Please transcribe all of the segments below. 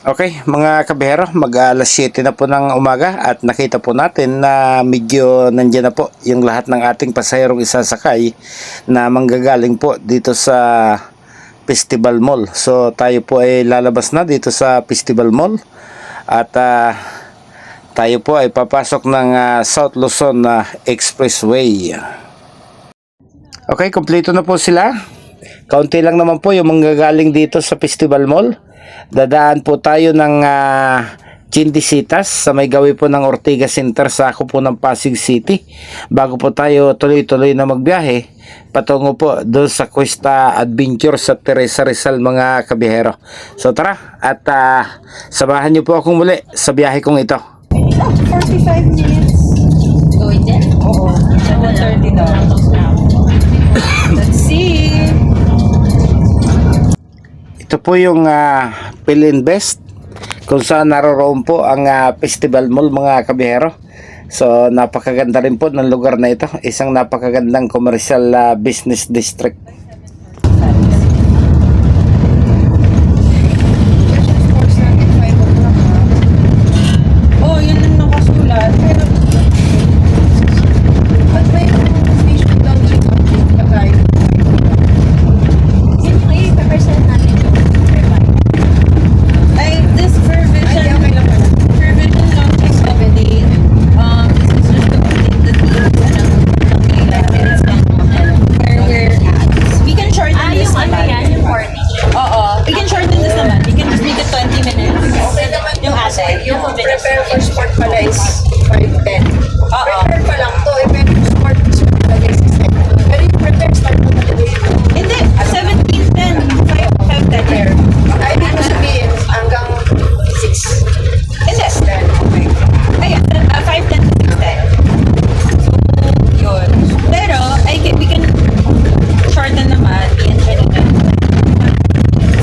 Okay, mga kabihero, mag-alas 7 na po ng umaga at nakita po natin na medyo nandiyan na po yung lahat ng ating pasaherong isasakay na manggagaling po dito sa Festival Mall. So tayo po ay lalabas na dito sa Festival Mall at tayo po ay papasok ng South Luzon Expressway. Okay, kumpleto na po sila. Kaunti lang naman po yung manggagaling dito sa Festival Mall. Dadaan po tayo ng Chindisitas sa may gawi po ng Ortigas Center sa ako po ng Pasig City bago po tayo tuloy-tuloy na magbiyahe patungo po doon sa Cuesta Adventure sa Teresa Rizal, mga kabihero. So tara at samahan niyo po akong muli sa biyahe kong ito. 45 minutes. Going there? Oo. 7:30 daw. Let's see. Ito po yung Philinvest kung saan naroroon po ang Festival Mall, mga kabihero. So napakaganda rin po ng lugar na ito. Isang napakagandang commercial business district. Oh, yun ang nakasulat. Pero, ba't may station daw dito? Pagay. Yun yung i-represent natin yung provide. Ay, this for vision. Ay, okay lang pala. For vision launches update. This is just to complete the details ng where we're at. We can shorten this Yung ano naman. yan, yung morning. Oo. We can shorten this naman. We can just make it 20 minutes. Okay naman Yung to ate. kasi yung prepare for sport pala is 5:10. Oo. Prepare pa lang to, prepare for sport is pala is 6:10. Pero yung prepare start mo talaga yun. Hindi. 17:10. 5:10. Prepare. Ay, di mo sabihin hanggang 6. Hindi. 10. Okay. Ay, 5:10 to 6:10. So, yun. Pero, we can shorten naman.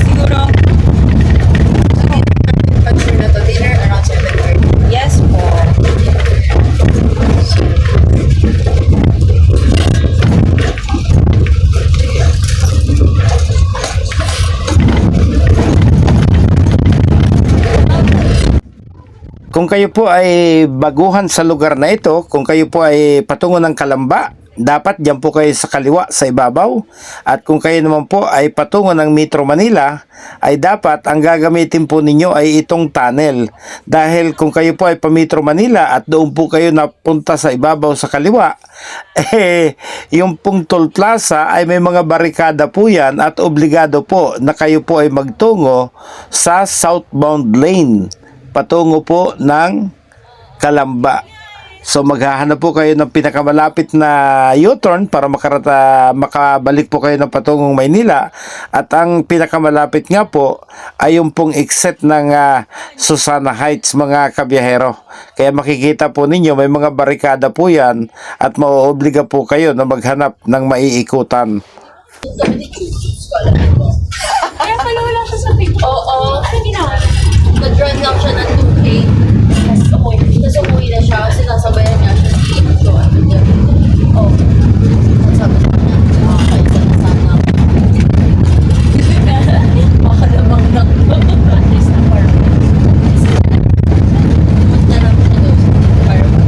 Siguro, Pag sure na to, dinner around 7:30. yes po. Kung kayo po ay baguhan sa lugar na ito, kung kayo po ay patungo ng Kalamba, dapat diyan po kayo sa kaliwa sa ibabaw. At kung kayo naman po ay patungo ng Metro Manila, ay dapat ang gagamitin po ninyo ay itong tunnel. Dahil kung kayo po ay pa Metro Manila at doon po kayo napunta sa ibabaw sa kaliwa, yung pong toll plaza ay may mga barikada po yan at obligado po na kayo po ay magtungo sa southbound lane patungo po ng Kalamba. So maghahanap po kayo ng pinakamalapit na U-turn para makabalik po kayo ng patungong Maynila. At ang pinakamalapit nga po ay yung pong exit ng Susana Heights, mga kabiyahero. Kaya makikita po ninyo may mga barikada po yan at mauobliga po kayo na maghanap ng maiikutan. Kaya follow lang siya sa picture. Oo. Ano ginawa? Nag-run lang siya ng 2K. Tapos umuwi na siya kasi nasabayan niya siya. So, ano niya. Oh. Sabi niya, makakaisa na sana ako. Baka namang at least na fireman. Punta namin siya doon sa fireman.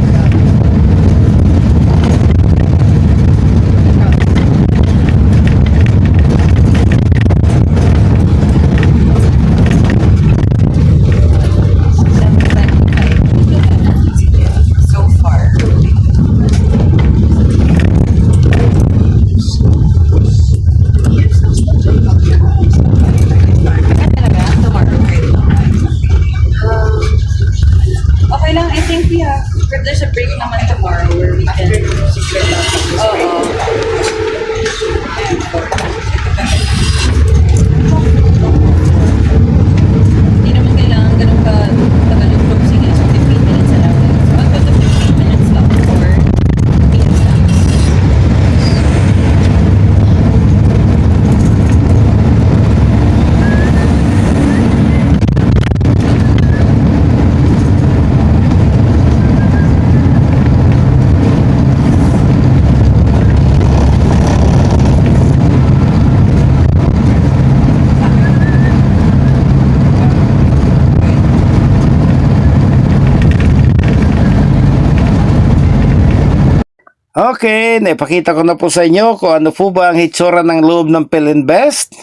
Okay, naipakita ko na po sa inyo kung ano po ba ang hitsura ng loob ng Philinvest.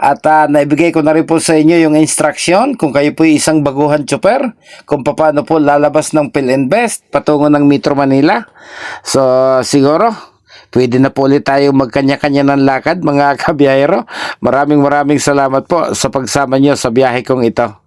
At naibigay ko na rin po sa inyo yung instruction kung kayo po isang baguhan chopper, kung paano po lalabas ng Philinvest patungo ng Metro Manila. So siguro pwede na po ulit tayo magkanya-kanya ng lakad mga kabiyahero. Maraming salamat po sa pagsama nyo sa biyahe kong ito.